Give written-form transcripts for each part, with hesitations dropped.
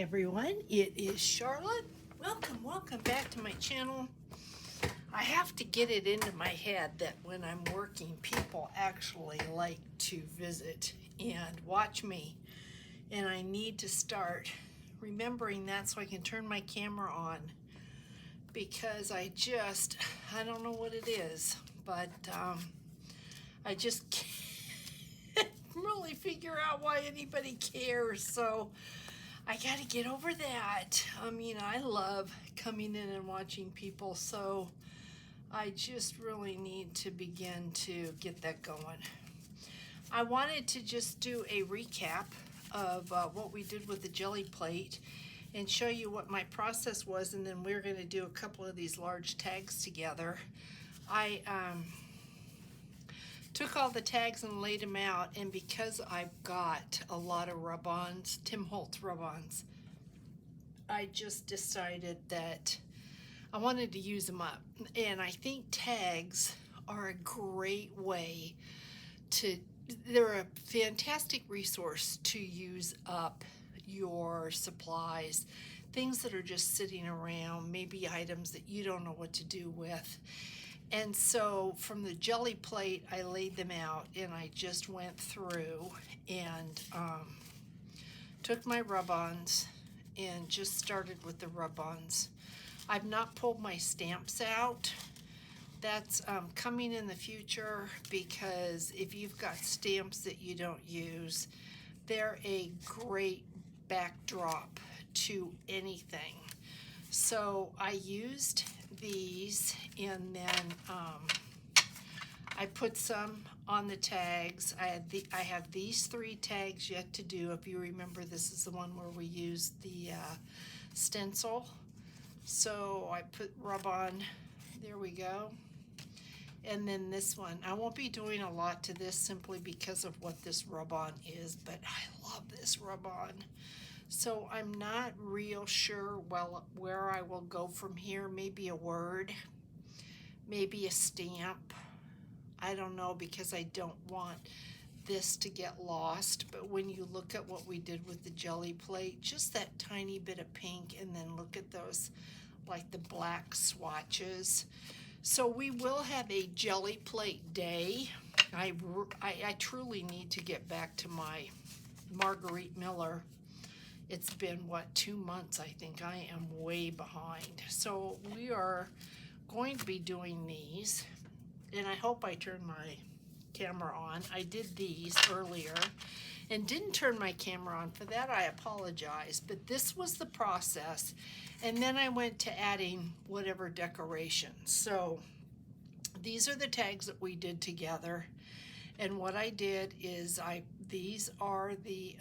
everyone, it is Charlotte. Welcome back to my channel. I have to get it into my head that when I'm working, people actually like to visit and watch me. And I need to start remembering that so I can turn my camera on, because I don't know what it is, but I just can't really figure out why anybody cares. So I got to get over that. I mean, I love coming in and watching people, so I just really need to begin to get that going. I wanted to just do a recap of what we did with the jelly plate and show you what my process was, and then we're going to do a couple of these large tags together. I took all the tags and laid them out, and because I've got a lot of rub-ons, Tim Holtz rub-ons, I just decided that I wanted to use them up. And I think tags are a great way they're a fantastic resource to use up your supplies, things that are just sitting around, maybe items that you don't know what to do with. And so from the jelly plate, I laid them out and I just went through and took my rub-ons and just started with the rub-ons. I've not pulled my stamps out. That's coming in the future, because if you've got stamps that you don't use, they're a great backdrop to anything. So I used these, and then I put some on the tags. I have these 3 tags yet to do. If you remember, this is the one where we used the stencil. So I put rub-on, there we go. And then this one, I won't be doing a lot to this simply because of what this rub-on is, but I love this rub-on. So I'm not real sure where I will go from here. Maybe a word, maybe a stamp. I don't know, because I don't want this to get lost. But when you look at what we did with the jelly plate, just that tiny bit of pink, and then look at those, like the black swatches. So we will have a jelly plate day. I truly need to get back to my Marguerite Miller. It's been, what, 2 months, I think. I am way behind. So we are going to be doing these, and I hope I turn my camera on. I did these earlier and didn't turn my camera on. For that, I apologize, but this was the process. And then I went to adding whatever decorations. So these are the tags that we did together. And what I did is these are the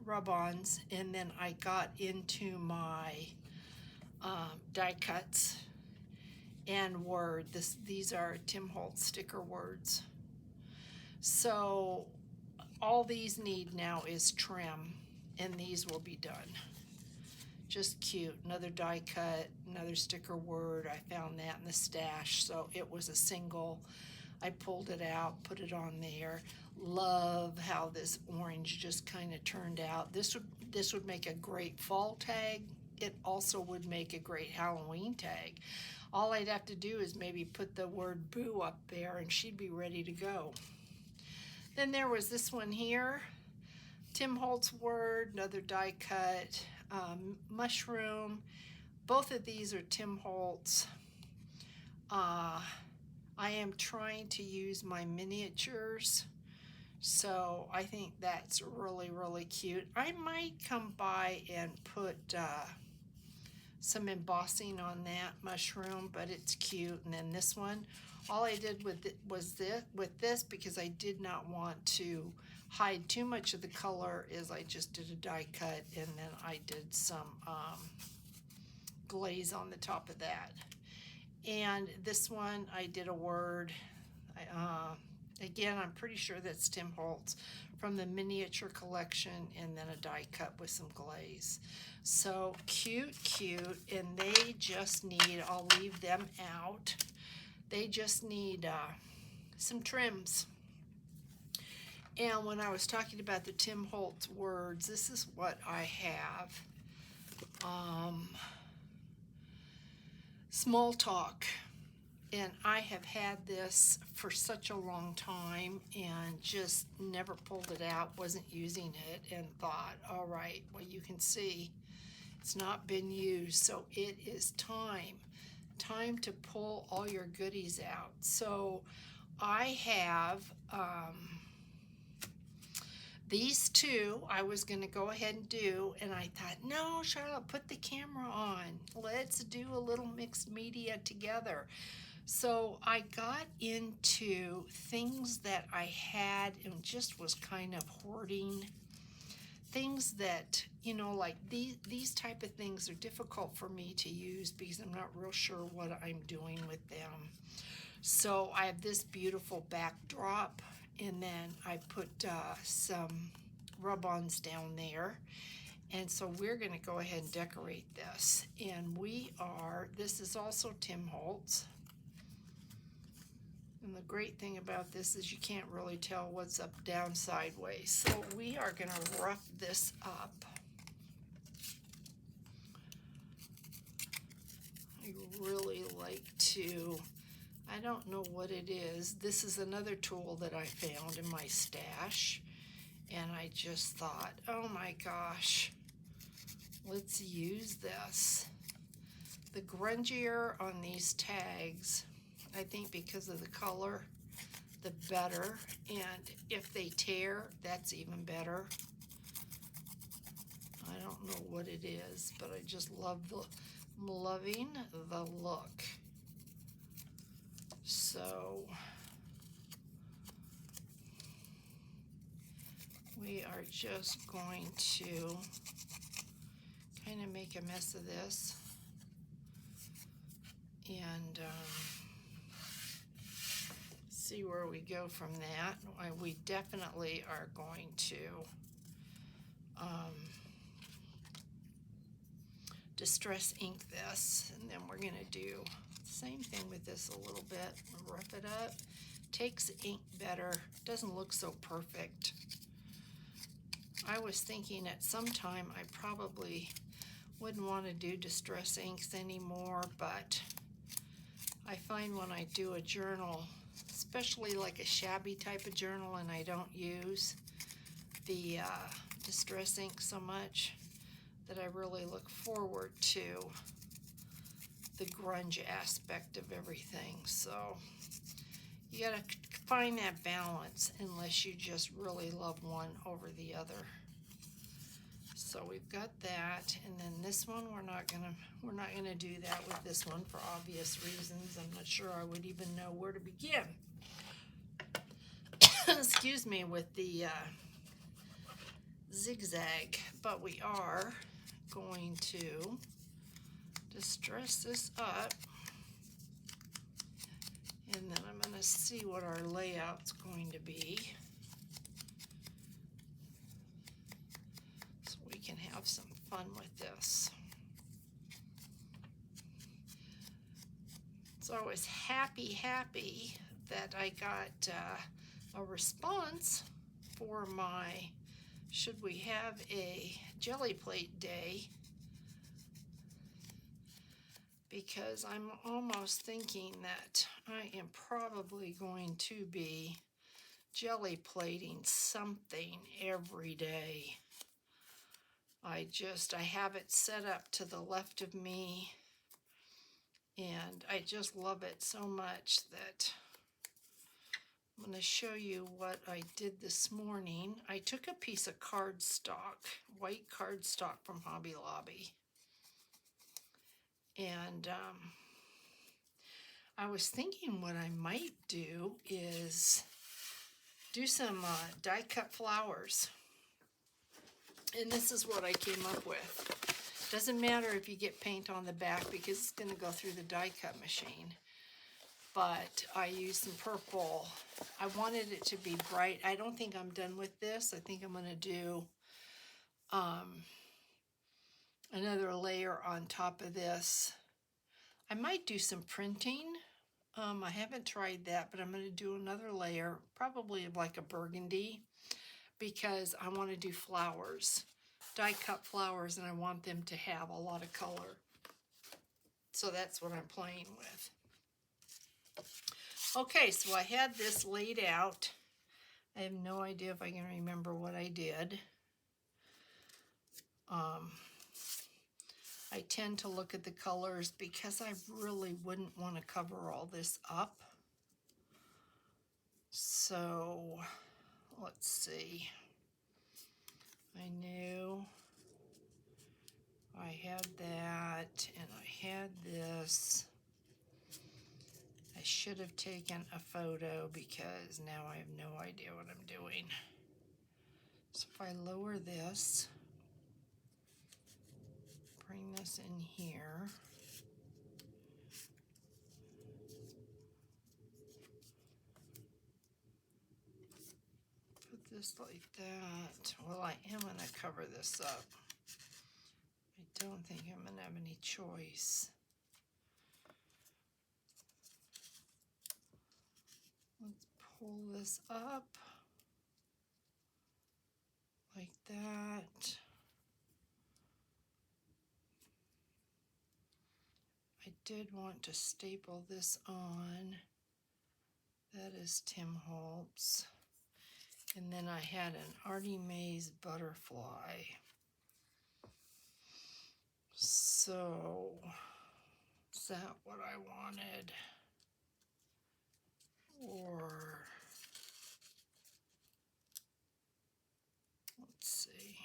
rub-ons, and then I got into my die cuts and word. These are Tim Holtz sticker words. So all these need now is trim, and these will be done. Just cute. Another die cut, another sticker word. I found that in the stash, so it was a single. I pulled it out, put it on there. Love how this orange just kind of turned out. This would make a great fall tag. It also would make a great Halloween tag. All I'd have to do is maybe put the word boo up there, and she'd be ready to go. Then there was this one here, Tim Holtz word, another die cut, mushroom. Both of these are Tim Holtz. I am trying to use my miniatures, so I think that's really, really cute. I might come by and put some embossing on that mushroom, but it's cute. And then this one, all I did with it was this, because I did not want to hide too much of the color, is I just did a die cut, and then I did some glaze on the top of that. And this one, I did a word. Again, I'm pretty sure that's Tim Holtz from the miniature collection, and then a die cut with some glaze. So cute, and they just need, I'll leave them out, they just need some trims. And when I was talking about the Tim Holtz words, this is what I have. um, small talk. And I have had this for such a long time and just never pulled it out, wasn't using it, and thought, all right, well, you can see it's not been used, so it is time to pull all your goodies out. So I have these two I was going to go ahead and do, and I thought, no, Charlotte, put the camera on. Let's do a little mixed media together. So I got into things that I had and just was kind of hoarding. Things that, you know, like these type of things are difficult for me to use because I'm not real sure what I'm doing with them. So I have this beautiful backdrop, and then I put some rub-ons down there. And so we're going to go ahead and decorate this. And this is also Tim Holtz. And the great thing about this is you can't really tell what's up, down, sideways. So we are going to rough this up. I really like to, I don't know what it is. This is another tool that I found in my stash. And I just thought, oh my gosh, let's use this. The grungier on these tags, I think because of the color, the better. And if they tear, that's even better. I don't know what it is, but I just I'm loving the look. So we are just going to kind of make a mess of this. And see where we go from that. We definitely are going to distress ink this, and then we're going to do the same thing with this a little bit. Rough it up. Takes ink better. Doesn't look so perfect. I was thinking at some time I probably wouldn't want to do distress inks anymore, but I find when I do a journal, especially like a shabby type of journal, and I don't use the distress ink so much, that I really look forward to the grunge aspect of everything. So you gotta find that balance unless you just really love one over the other. So we've got that, and then this one we're not gonna do that with this one for obvious reasons. I'm not sure I would even know where to begin. Excuse me, with the zigzag, but we are going to distress this up, and then I'm going to see what our layout's going to be, so we can have some fun with this. So I was happy that I got a response for my should we have a jelly plate day, because I'm almost thinking that I am probably going to be jelly plating something every day. I have it set up to the left of me, and I just love it so much that I'm going to show you what I did this morning. I took a piece of cardstock, white cardstock from Hobby Lobby, and I was thinking what I might do is do some die cut flowers. And this is what I came up with. Doesn't matter if you get paint on the back because it's going to go through the die cut machine. But I used some purple. I wanted it to be bright. I don't think I'm done with this. I think I'm going to do another layer on top of this. I might do some printing. I haven't tried that, but I'm going to do another layer, probably of like a burgundy, because I want to do flowers. die cut flowers and I want them to have a lot of color. So that's what I'm playing with. Okay, so I had this laid out. I have no idea if I can remember what I did. I tend to look at the colors because I really wouldn't want to cover all this up. So let's see. I knew I had that and I had this. I should have taken a photo because now I have no idea what I'm doing. So if I lower this, bring this in here. Put this like that. Well, I am going to cover this up. I don't think I'm going to have any choice. Let's pull this up like that. I did want to staple this on. That is Tim Holtz. And then I had an Artie Mays butterfly. So, is that what I wanted? Or, let's see.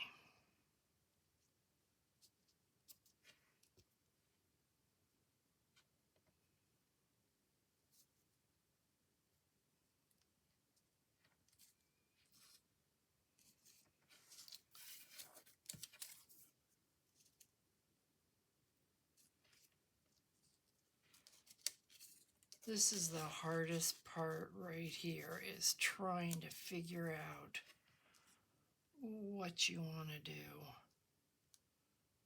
This is the hardest part right here, is trying to figure out what you want to do.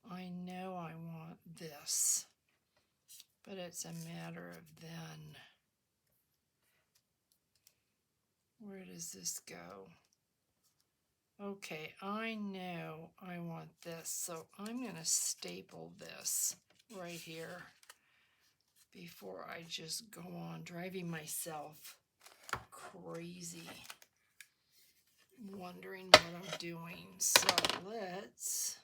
I know I want this, but it's a matter of then, where does this go? Okay, I know I want this, so I'm going to staple this right here before I just go on driving myself crazy, wondering what I'm doing. So let's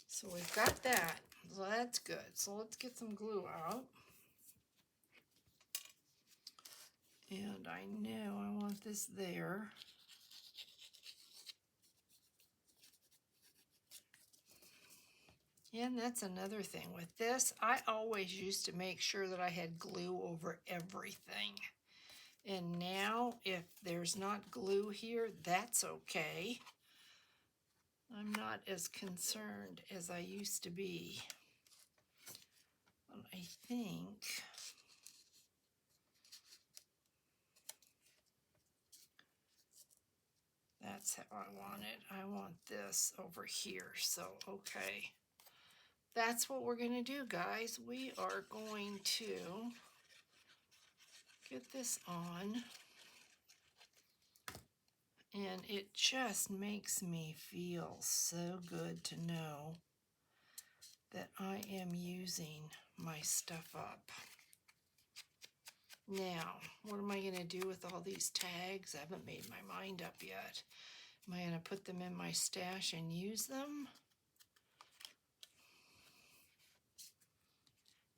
so we've got that, so that's good. So let's get some glue out. And I know I want this there. And that's another thing with this. I always used to make sure that I had glue over everything. And now if there's not glue here, that's okay. I'm not as concerned as I used to be. But I think that's how I want it. I want this over here. So, okay. That's what we're going to do, guys. We are going to get this on. And it just makes me feel so good to know that I am using my stuff up. Now, what am I going to do with all these tags? I haven't made my mind up yet. Am I going to put them in my stash and use them?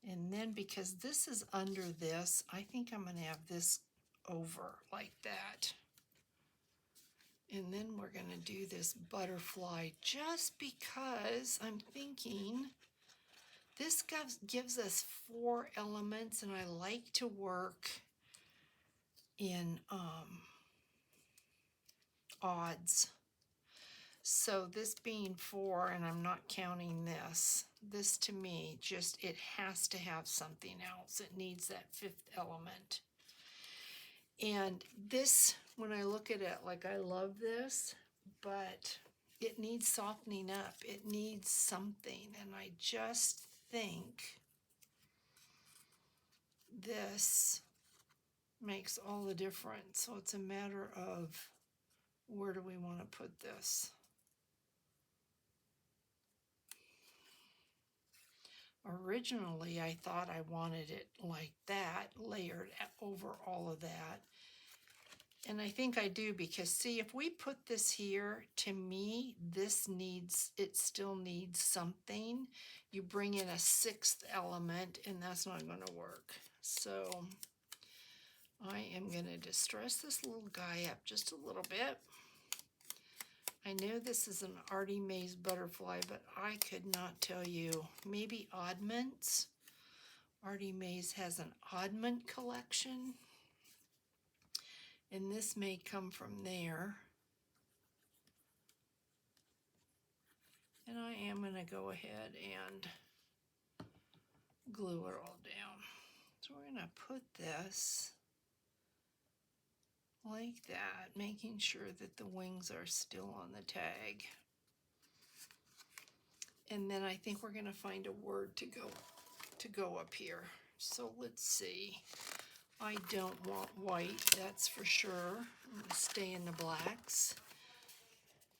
And then because this is under this, I think I'm going to have this over like that. And then we're going to do this butterfly just because I'm thinking this gives us 4 elements, and I like to work in odds. So this being 4, and I'm not counting this, this to me just, it has to have something else. It needs that 5th element. And this, when I look at it, like, I love this, but it needs softening up. It needs something, and I just think this makes all the difference. So it's a matter of where do we want to put this. Originally, I thought I wanted it like that, layered over all of that. And I think I do, because see, if we put this here, to me, it still needs something. You bring in a sixth element, and that's not going to work. So I am going to distress this little guy up just a little bit. I know this is an Artie Mays butterfly, but I could not tell you. Maybe oddments. Artie Mays has an oddment collection, and this may come from there. And I am going to go ahead and glue it all down. So we're going to put this like that, making sure that the wings are still on the tag. And then I think we're going to find a word to go up here. So let's see. I don't want white, that's for sure. I'm going to stay in the blacks.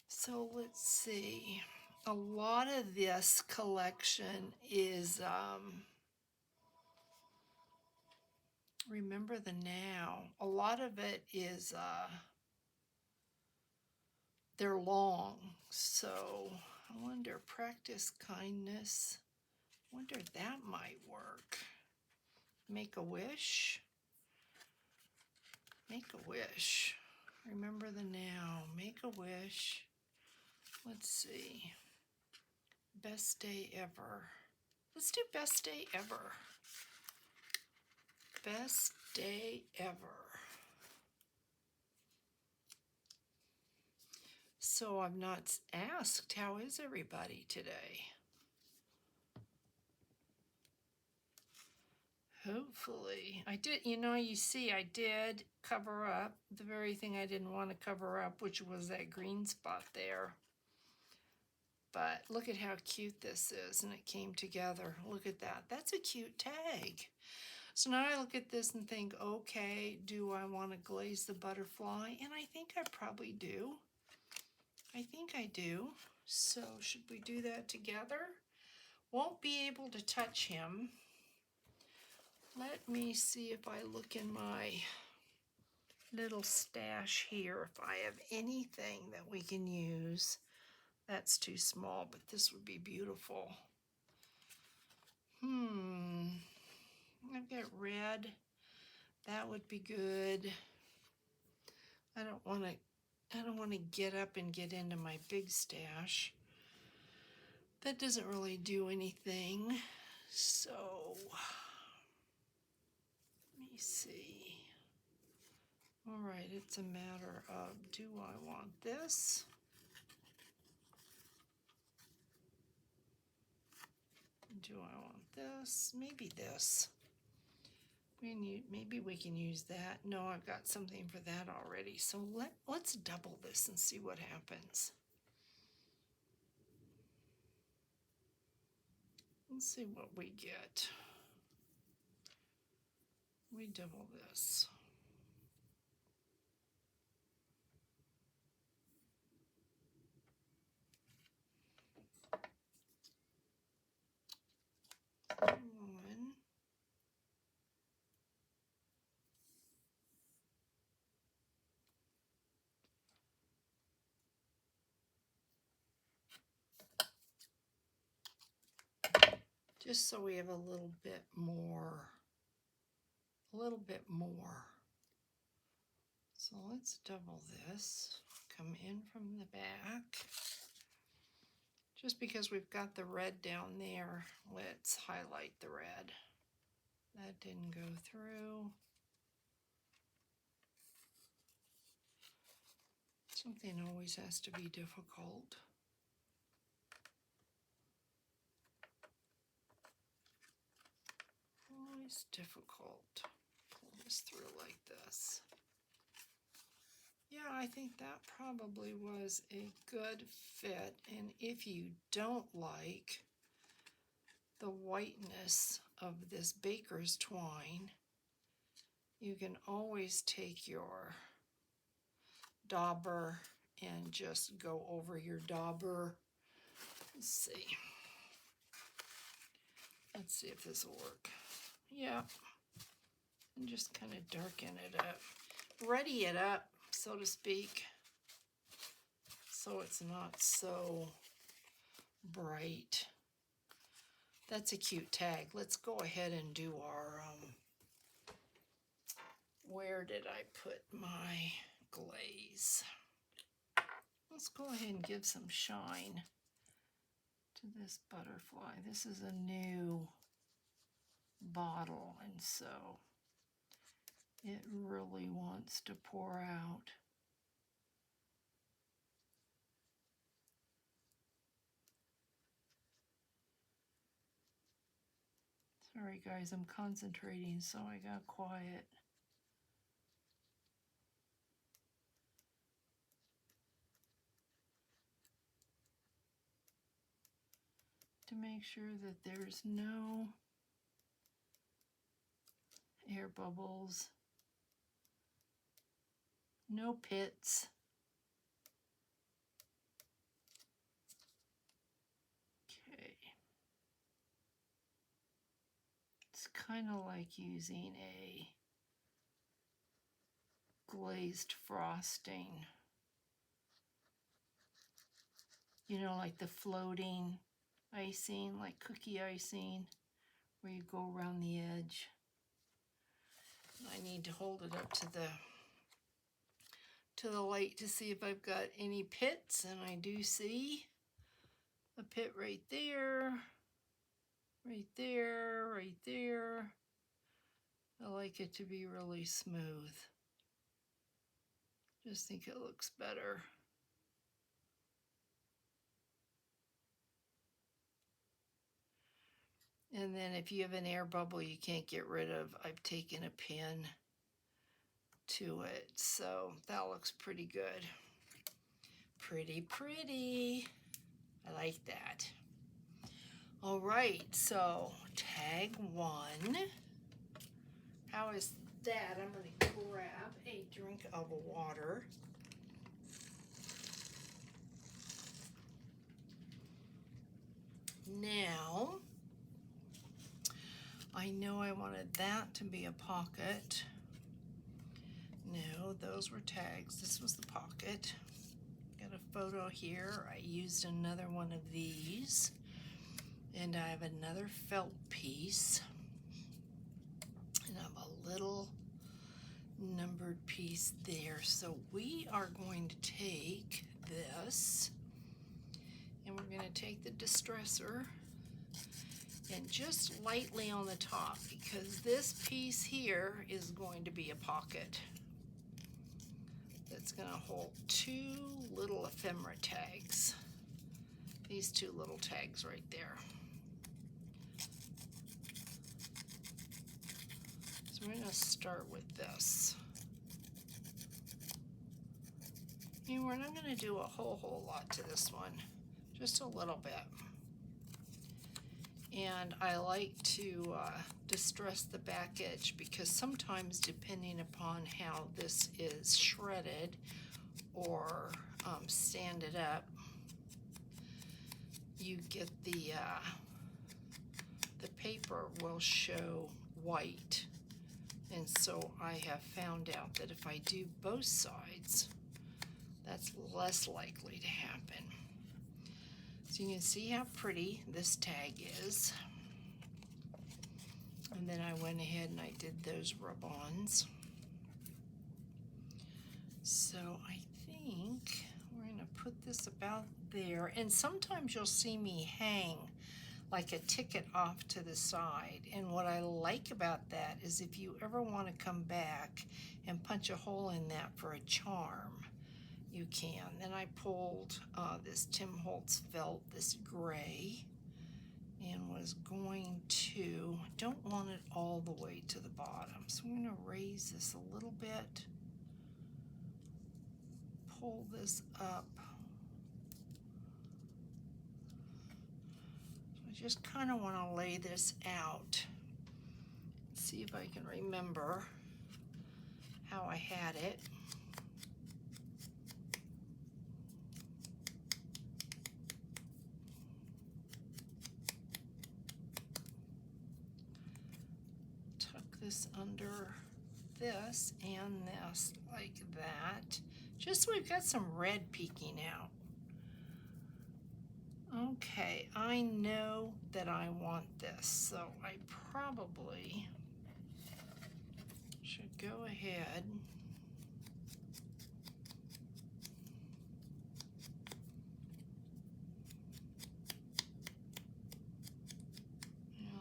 So let's see. A lot of this collection is remember the now. A lot of it is they're long. So I wonder, practice kindness. I wonder if that might work. Make a wish. Make a wish. Remember the now. Make a wish. Let's see. Best day ever. Let's do best day ever. Best day ever. So I've not asked, how is everybody today? Hopefully. I did, you see, I did cover up the very thing I didn't want to cover up, which was that green spot there. But look at how cute this is, and it came together. Look at that. That's a cute tag. So now I look at this and think, okay, do I want to glaze the butterfly? And I think I probably do. I think I do. So should we do that together? Won't be able to touch him. Let me see if I look in my little stash here, if I have anything that we can use. That's too small, but this would be beautiful. I've got red. That would be good. I don't want to get up and get into my big stash. That doesn't really do anything. So let me see. All right, it's a matter of, do I want this? Do I want this? Maybe this. Maybe we can use that. No, I've got something for that already. So let's double this and see what happens. Let's see what we get. We double this. One. Just so we have a little bit more. So let's double this. Come in from the back. Just because we've got the red down there, let's highlight the red. That didn't go through. Something always has to be difficult. Always difficult. Pull this through like this. Yeah, I think that probably was a good fit. And if you don't like the whiteness of this baker's twine, you can always take your dauber and just go over your dauber. Let's see. Let's see if this will work. Yeah. And just kind of darken it up. Ready it up, so to speak, so it's not so bright. That's a cute tag. Let's go ahead and do our, where did I put my glaze? Let's go ahead and give some shine to this butterfly. This is a new bottle, and so it really wants to pour out. Sorry guys, I'm concentrating, so I got quiet. To make sure that there's no air bubbles, no pits. Okay. It's kind of like using a glazed frosting. You know, like the floating icing, like cookie icing, where you go around the edge. I need to hold it up to the light to see if I've got any pits, and I do see a pit right there, right there, right there. I like it to be really smooth. Just think it looks better. And then if you have an air bubble you can't get rid of, I've taken a pin to it. So that looks pretty good. Pretty, pretty. I like that. All right, so tag 1. How is that? I'm going to grab a drink of water. Now, I know I wanted that to be a pocket. No, those were tags. This was the pocket. Got a photo here. I used another one of these. And I have another felt piece. And I have a little numbered piece there. So we are going to take this, and we're going to take the distressor and just lightly on the top, because this piece here is going to be a pocket that's going to hold 2 little ephemera tags. These 2 little tags right there. So we're going to start with this. And we're not going to do a whole lot to this one, just a little bit. And I like to distress the back edge, because sometimes depending upon how this is shredded or sanded up, you get the paper will show white. And so I have found out that if I do both sides, that's less likely to happen. So you can see how pretty this tag is. And then I went ahead and I did those rub-ons. So I think we're going to put this about there. And sometimes you'll see me hang like a ticket off to the side. And what I like about that is if you ever want to come back and punch a hole in that for a charm, you can. Then I pulled this Tim Holtz felt, this gray, and was going to, don't want it all the way to the bottom. So I'm going to raise this a little bit, pull this up. I just kind of want to lay this out. See if I can remember how I had it. Tuck this under this and this like that. Just so we've got some red peeking out. Okay, I know that I want this, so I probably should go ahead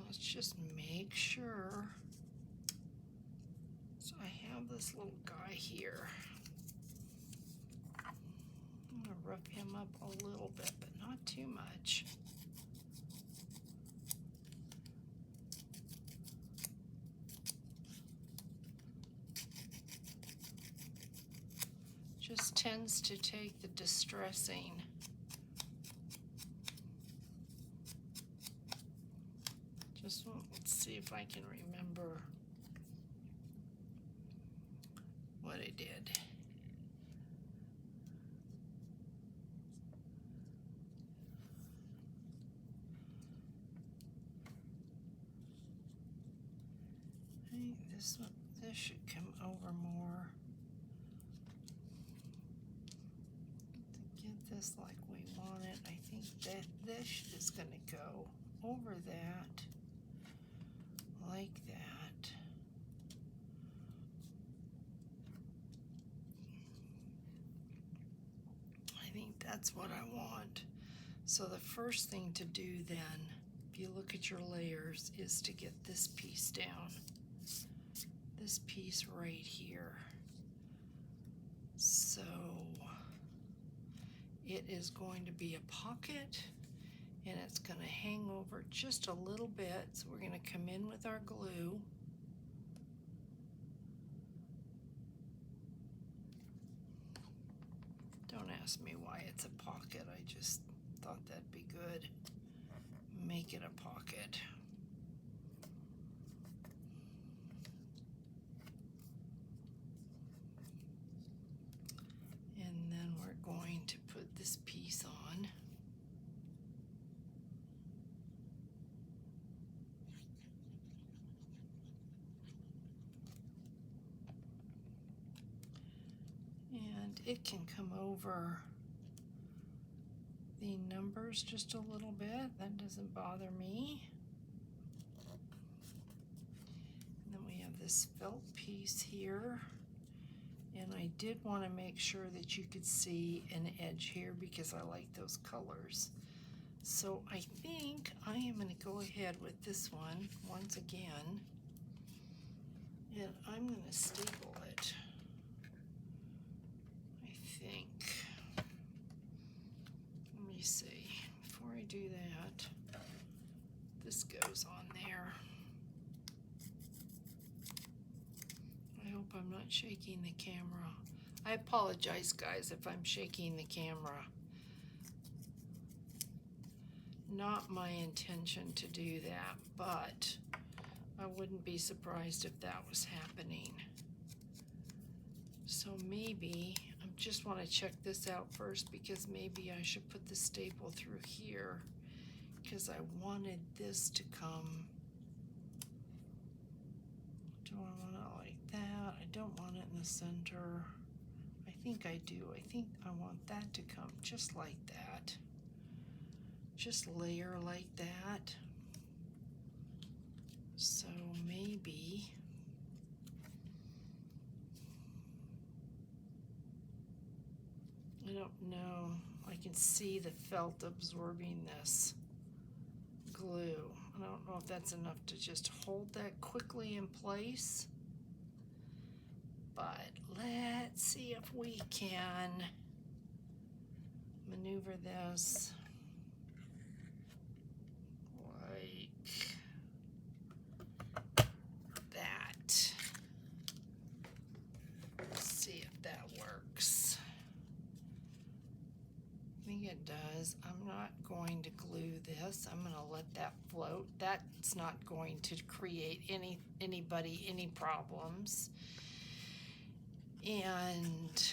let's just make sure. So I have this little guy here. I'm gonna rough him up a little bit, but not too much. Just tends to take the distressing. Let's see if I can remember what I did. I think this should come over more. To get this like we want it, I think that this is going to go over that. Like that. I think that's what I want. So the first thing to do then, if you look at your layers, is to get this piece down. This piece right here. So it is going to be a pocket. And it's going to hang over just a little bit. So we're going to come in with our glue. Don't ask me why it's a pocket. I just thought that'd be good. Make it a pocket. And then we're going to put this piece on. And it can come over the numbers just a little bit. That doesn't bother me. And then we have this felt piece here. And I did want to make sure that you could see an edge here because I like those colors. So I think I am going to go ahead with this one once again. And I'm going to staple it. Let me see, before I do that, this goes on there. I hope I'm not shaking the camera. I apologize, guys, if I'm shaking the camera. Not my intention to do that, but I wouldn't be surprised if that was happening. So maybe, I just want to check this out first because maybe I should put the staple through here because I wanted this to come. Do I want it like that? I don't want it in the center. I think I do. I think I want that to come just like that. Just layer like that. So maybe I don't know. I can see the felt absorbing this glue. I don't know if that's enough to just hold that quickly in place. But let's see if we can maneuver this like that. Let's see if that works. I think it does. I'm not going to glue this. I'm going to let that float. That's not going to create anybody any problems. And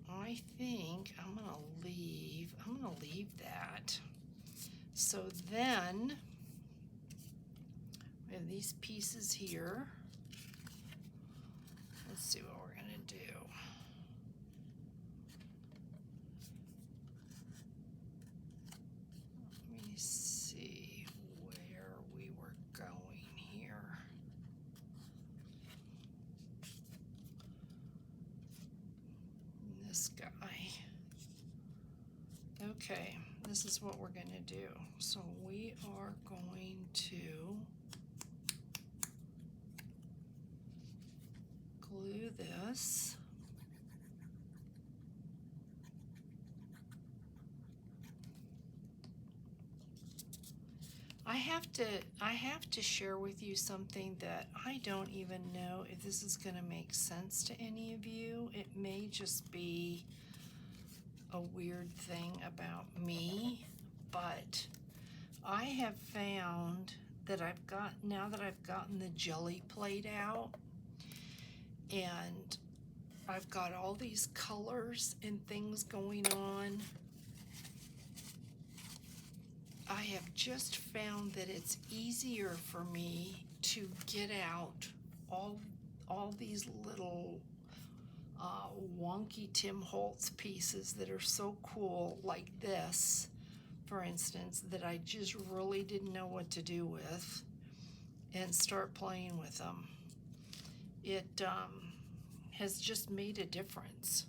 I think I'm going to leave that. So then we have these pieces here. Let's see what we're going to do. Let me see where we were going here. This guy. Okay, this is what we're going to do. So we are going to glue this. I have to share with you something that I don't even know if this is going to make sense to any of you. It may just be a weird thing about me, but I have found that now that I've gotten the Gelli plate out, and I've got all these colors and things going on, I have just found that it's easier for me to get out all these little wonky Tim Holtz pieces that are so cool, like this, for instance, that I just really didn't know what to do with, and start playing with them. It has just made a difference,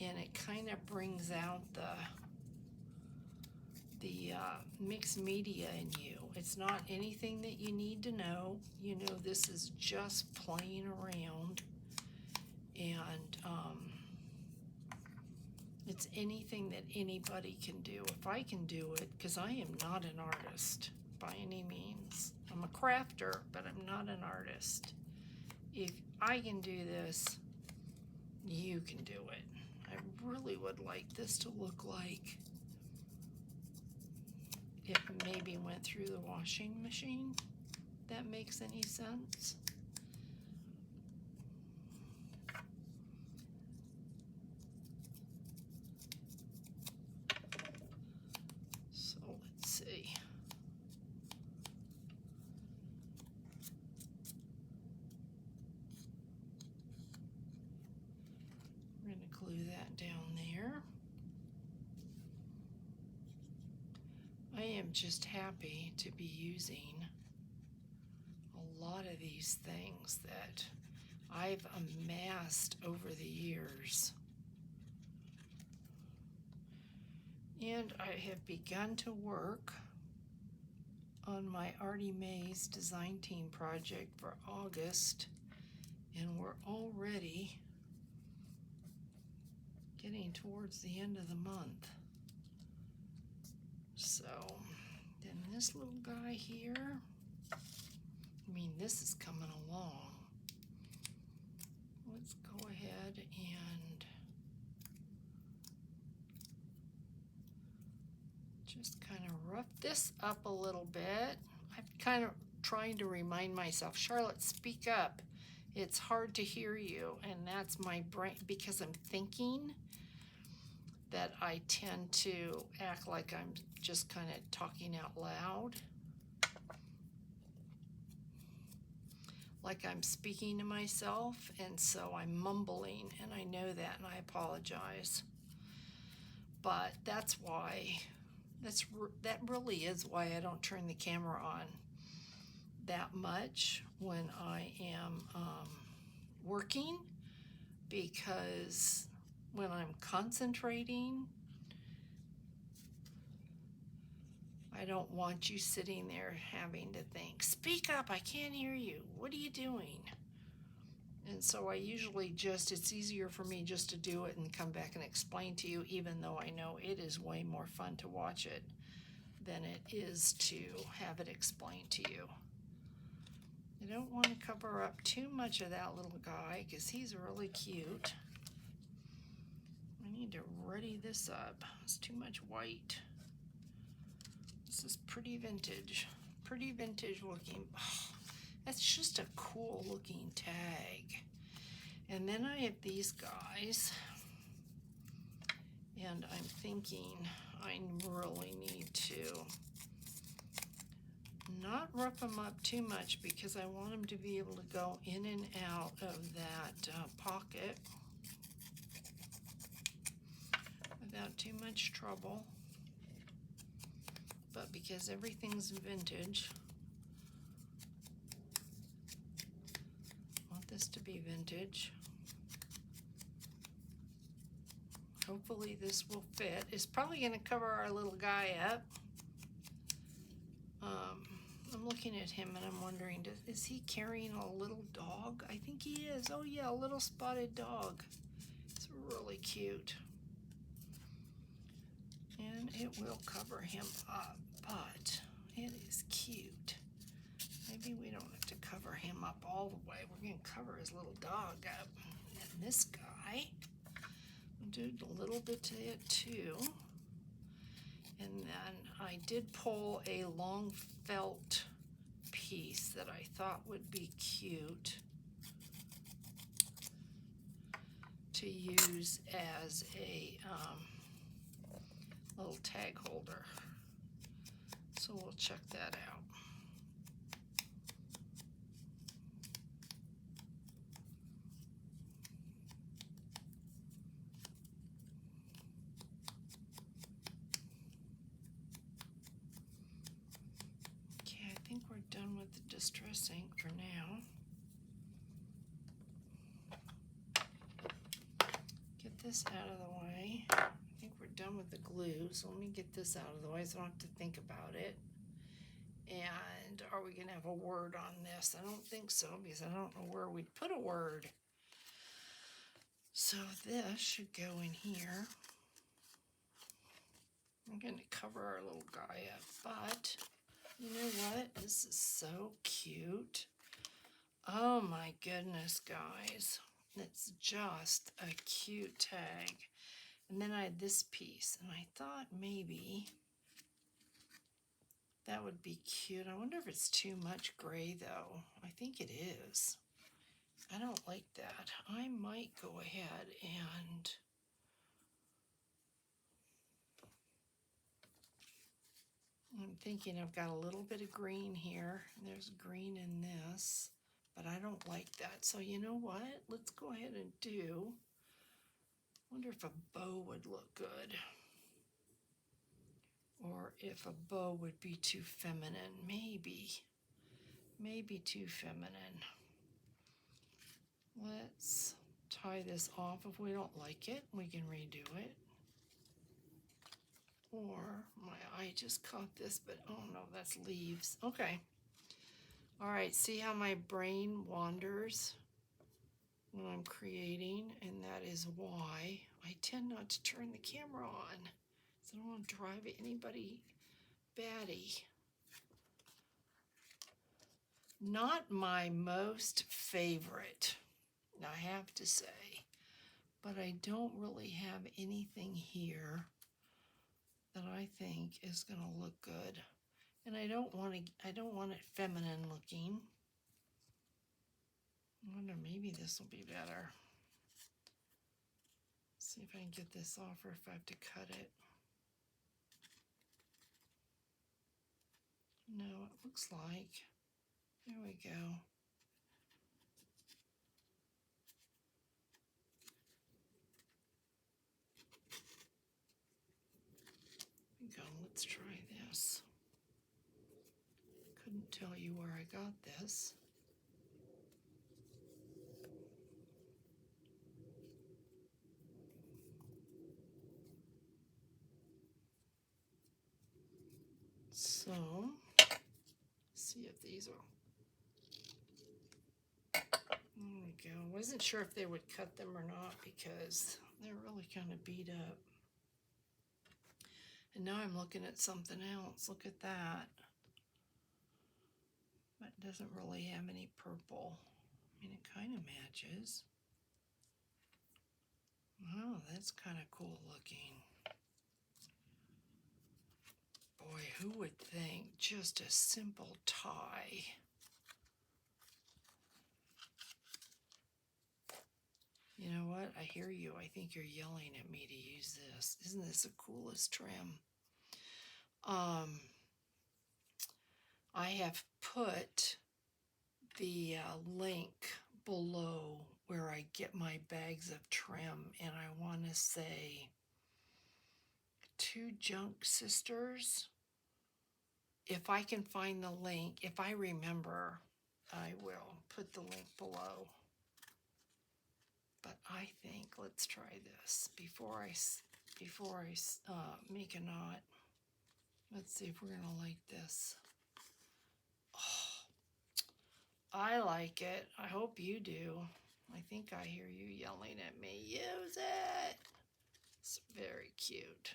and it kind of brings out the mixed media in you. It's not anything that you need to know. You know, this is just playing around, and it's anything that anybody can do. If I can do it, because I am not an artist by any means. I'm a crafter, but I'm not an artist. If I can do this, you can do it. I really would like this to look like it maybe went through the washing machine. That makes any sense? So let's see. We're going to glue that down there. I am just happy to be using a lot of these things that I've amassed over the years. And I have begun to work on my Artie Mae's design team project for August, and we're already getting towards the end of the month. So then this little guy here, I mean, this is coming along. Let's go ahead and just kind of rough this up a little bit. I'm kind of trying to remind myself, Charlotte, speak up. It's hard to hear you, and that's my brain, because I'm thinking that I tend to act like I'm just kind of talking out loud, like I'm speaking to myself, and so I'm mumbling, and I know that, and I apologize. But that's why, that really is why I don't turn the camera on that much when I am working, because when I'm concentrating, I don't want you sitting there having to think, speak up, I can't hear you, what are you doing? And so I usually it's easier for me just to do it and come back and explain to you, even though I know it is way more fun to watch it than it is to have it explained to you. I don't want to cover up too much of that little guy because he's really cute. And need to ready this up. It's too much white. This is pretty vintage looking. Oh, that's just a cool looking tag. And then I have these guys, and I'm thinking I really need to not rough them up too much because I want them to be able to go in and out of that pocket without too much trouble. But because everything's vintage, I want this to be vintage. Hopefully this will fit. It's probably going to cover our little guy up. I'm looking at him and I'm wondering, is he carrying a little dog? I think he is. Oh yeah, a little spotted dog. It's really cute. And it will cover him up, but it is cute. Maybe we don't have to cover him up all the way. We're going to cover his little dog up. And this guy, we'll do a little bit to it too. And then I did pull a long felt piece that I thought would be cute to use as a little tag holder. So we'll check that out. Okay, I think we're done with the distress ink for now. Get this out of the way. I think we're done with the glue, so let me get this out of the way so I don't have to think about it. And are we going to have a word on this? I don't think so, because I don't know where we'd put a word. So this should go in here. I'm going to cover our little guy up, but you know what? This is so cute. Oh my goodness, guys. It's just a cute tag. And then I had this piece, and I thought maybe that would be cute. I wonder if it's too much gray, though. I think it is. I don't like that. I might go ahead and I'm thinking I've got a little bit of green here. There's green in this, but I don't like that. So you know what? Let's go ahead and do, wonder if a bow would look good. Or if a bow would be too feminine. Maybe too feminine. Let's tie this off. If we don't like it, we can redo it. Or my eye just caught this, but oh no, that's leaves. Okay. All right, see how my brain wanders when I'm creating, and that is why I tend not to turn the camera on. So I don't want to drive anybody batty. Not my most favorite, I have to say, but I don't really have anything here that I think is going to look good. And I don't want it feminine looking. I wonder, maybe this will be better. See if I can get this off or if I have to cut it. No, it looks like. There we go. Let's try this. Couldn't tell you where I got this. So, see if these will. There we go. Wasn't sure if they would cut them or not because they're really kind of beat up. And now I'm looking at something else. Look at that. That doesn't really have any purple. I mean, it kind of matches. Oh, that's kind of cool looking. Boy, who would think just a simple tie? You know what? I hear you. I think you're yelling at me to use this. Isn't this the coolest trim? I have put the link below where I get my bags of trim, and I want to say Two Junk Sisters. If I can find the link, if I remember, I will put the link below. But I think let's try this before I make a knot. Let's see if we're gonna like this. I like it. I hope you do. I think I hear you yelling at me. Use it. It's very cute.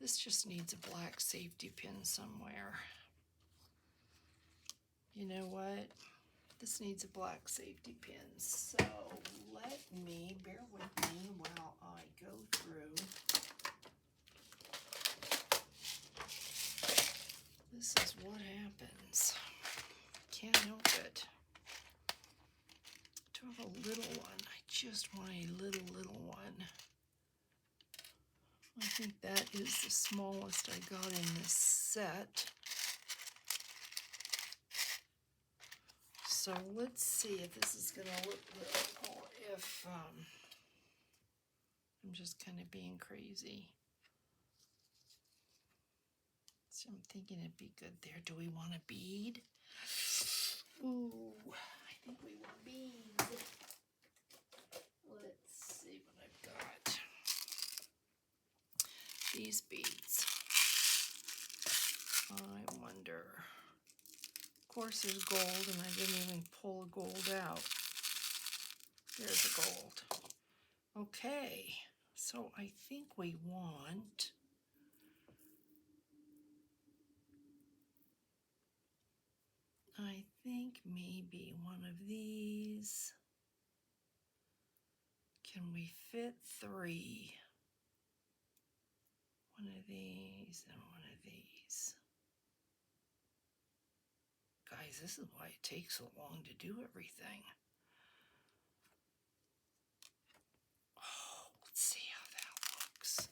This just needs a black safety pin somewhere. You know what? This needs a black safety pin. So let me, bear with me while I go through. This is what happens. Can't help it. To have a little one. I just want a little one. I think that is the smallest I got in this set. So let's see if this is going to look good or if I'm just kind of being crazy. So I'm thinking it'd be good there. Do we want a bead? Ooh, I think we want beads. Let's see what I've got. These beads. I wonder. Of course there's gold, and I didn't even pull gold out. There's the gold. Okay, so I think we want maybe one of these. Can we fit 3? One of these and one of these. Guys, this is why it takes so long to do everything. Oh, let's see how that looks.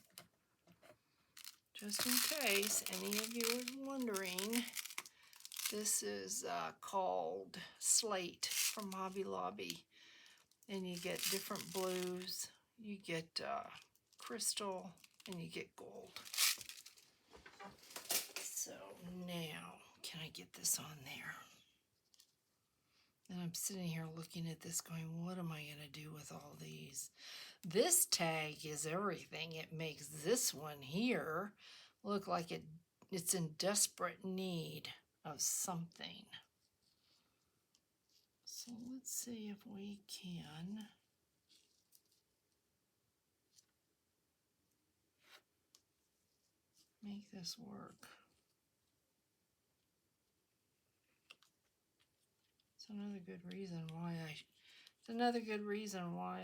Just in case any of you are wondering, this is called Slate from Hobby Lobby. And you get different blues. You get crystal and you get gold. So now, can I get this on there? And I'm sitting here looking at this going, what am I going to do with all these? This tag is everything. It makes this one here look like it's in desperate need of something. So let's see if we can make this work. It's another good reason why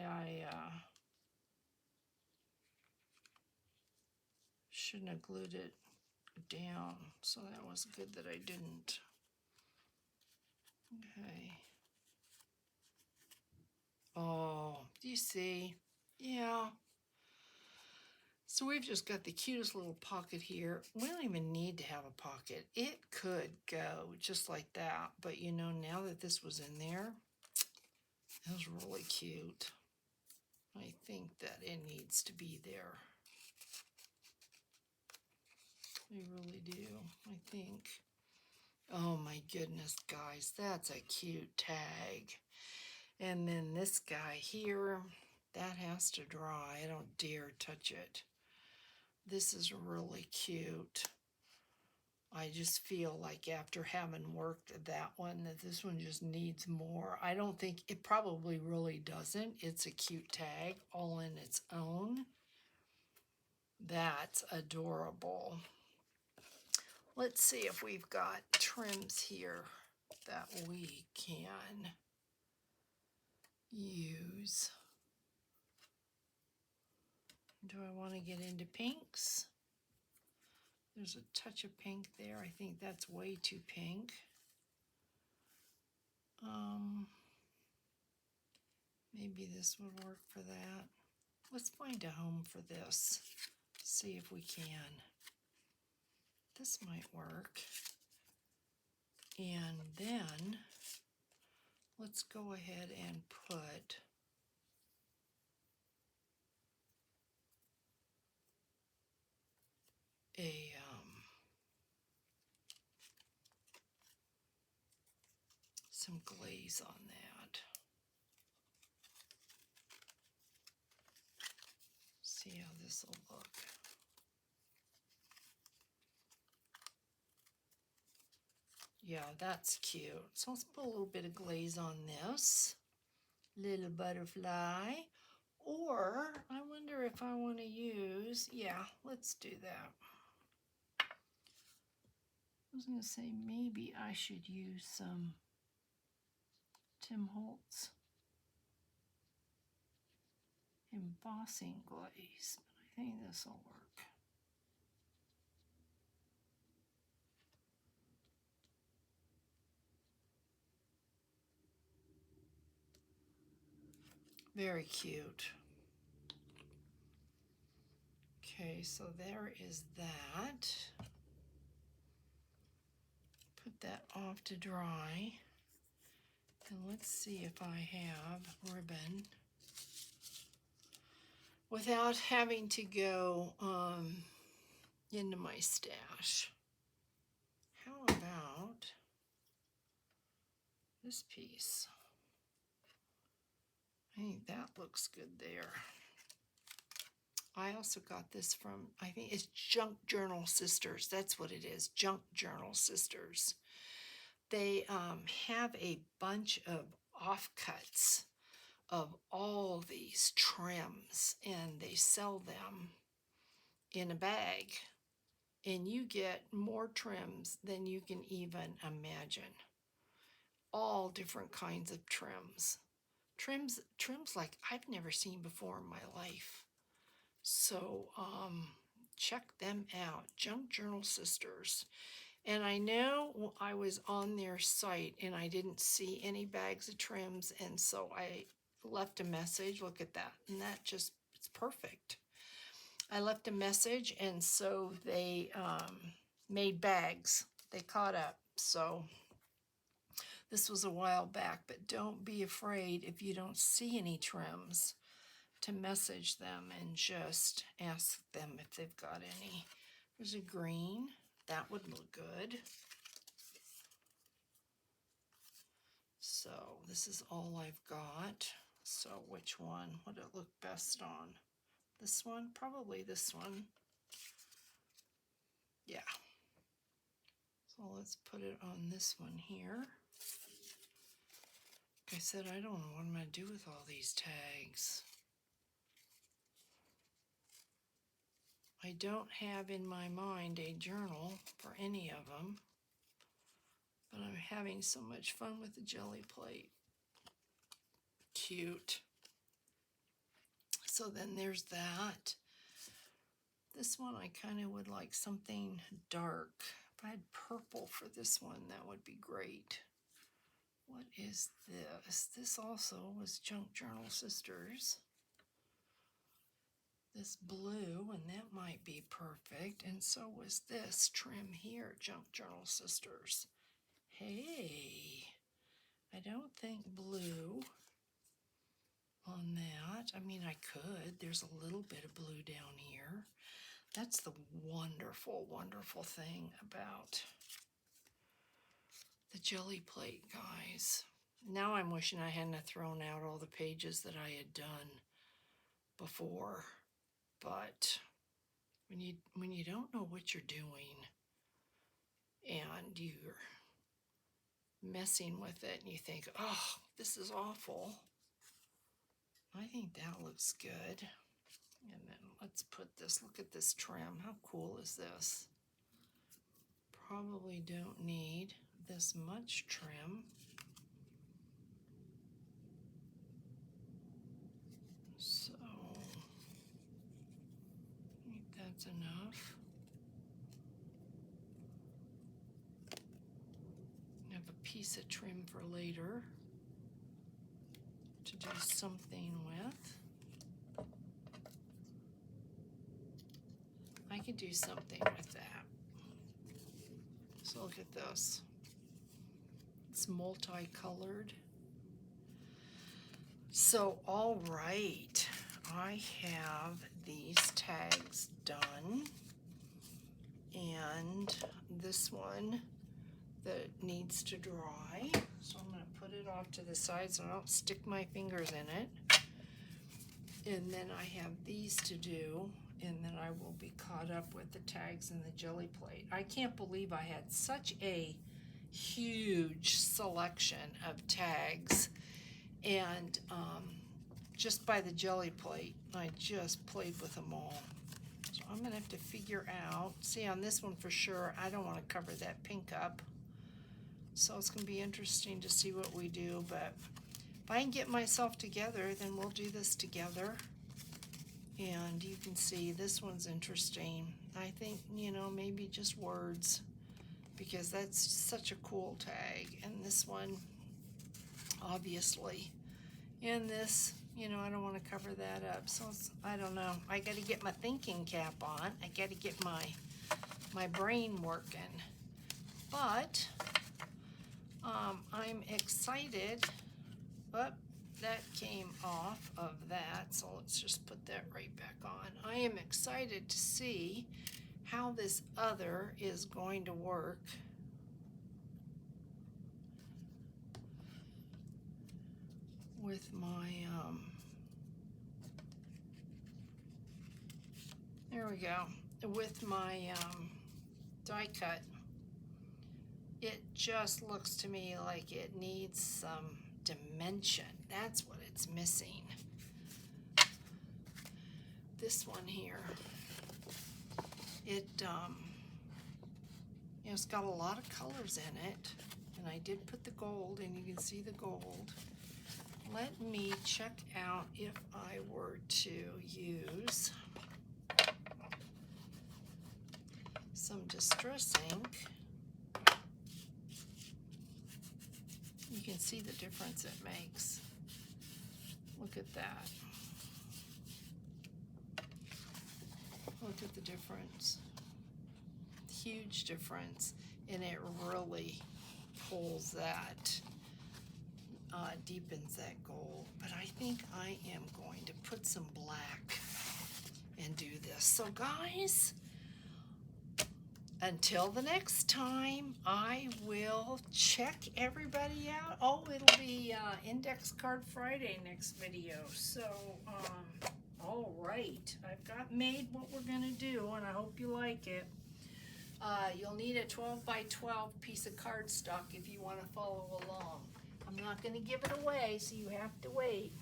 I shouldn't have glued it down. So that was good that I didn't. Okay. Oh, do you see? Yeah. So we've just got the cutest little pocket here. We don't even need to have a pocket. It could go just like that. But you know, now that this was in there, it was really cute. I think that it needs to be there. I really do. I think. Oh my goodness, guys, that's a cute tag. And then this guy here, that has to dry. I don't dare touch it. This is really cute. I just feel like after having worked that one, that this one just needs more. I don't think, it probably really doesn't. It's a cute tag all in its own. That's adorable. Let's see if we've got trims here that we can use. Do I want to get into pinks? There's a touch of pink there. I think that's way too pink. Maybe this would work for that. Let's find a home for this. See if we can. This might work. And then let's go ahead and put a some glaze on that. See how this will look. Yeah, that's cute. So let's put a little bit of glaze on this. Little butterfly. Or I wonder if I want to use, yeah, let's do that. I was going to say maybe I should use some Tim Holtz embossing glaze, but I think this will work. Very cute. Okay, so there is that. Put that off to dry. And let's see if I have ribbon without having to go into my stash. How about this piece? I think that looks good there. I also got this from, I think it's Junk Journal Sisters. That's what it is, Junk Journal Sisters. They have a bunch of offcuts of all these trims, and they sell them in a bag. And you get more trims than you can even imagine. All different kinds of trims. Trims like I've never seen before in my life. So check them out, Junk Journal Sisters. And I know I was on their site and I didn't see any bags of trims, and so I left a message. Look at that, and that just, it's perfect. I left a message, and so they made bags. They caught up. So this was a while back, but don't be afraid if you don't see any trims to message them and just ask them if they've got any. There's a green. That would look good. So this is all I've got. So which one would it look best on? This one? Probably this one. Yeah. So let's put it on this one here. Like I said, I don't know what I'm going to do with all these tags. I don't have in my mind a journal for any of them, but I'm having so much fun with the Gelli plate. Cute. So then there's that. This one I kind of would like something dark. If I had purple for this one, that would be great. What is this? This also was Junk Journal Sisters. This blue, and that might be perfect. And so was this trim here, Junk Journal Sisters. Hey, I don't think blue on that. I mean, I could. There's a little bit of blue down here. That's the wonderful, wonderful thing about the Gelli plate, guys. Now I'm wishing I hadn't thrown out all the pages that I had done before. But when you don't know what you're doing and you're messing with it and you think, oh, this is awful, I think that looks good. And then let's put this, look at this trim. How cool is this? Probably don't need this much trim. So That's enough. I have a piece of trim for later to do something with. I could do something with that. So look at this. It's multicolored. So, all right, I have these tags done, and this one that needs to dry. So I'm going to put it off to the side so I don't stick my fingers in it. And then I have these to do, and then I will be caught up with the tags and the jelly plate. I can't believe I had such a huge selection of tags, and just by the jelly plate, I just played with them all. So I'm gonna have to figure out, see on this one for sure, I don't wanna cover that pink up. So it's gonna be interesting to see what we do, but if I can get myself together, then we'll do this together. And you can see this one's interesting. I think, you know, maybe just words, because that's such a cool tag. And this one, obviously. And this, you know, I don't want to cover that up. So it's, I don't know. I got to get my thinking cap on. I got to get my brain working. But I'm excited. But that came off of that, so let's just put that right back on. I am excited to see how this other is going to work. With my, there we go, with my die cut. It just looks to me like it needs some dimension. That's what it's missing. This one here, it you know, it's got a lot of colors in it, and I did put the gold, and you can see the gold. Let me check out if I were to use some distress ink. You can see the difference it makes. Look at that. Look at the difference. Huge difference, and it really pulls that, deepens that gold. But I think I am going to put some black and do this. So guys, until the next time, I will check everybody out. Oh, it'll be Index Card Friday next video. So, all right. I've got made what we're going to do, and I hope you like it. You'll need a 12 by 12 piece of cardstock if you want to follow along. I'm not going to give it away, so you have to wait.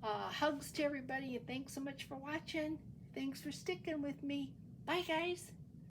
Hugs to everybody, and thanks so much for watching. Thanks for sticking with me. Bye, guys.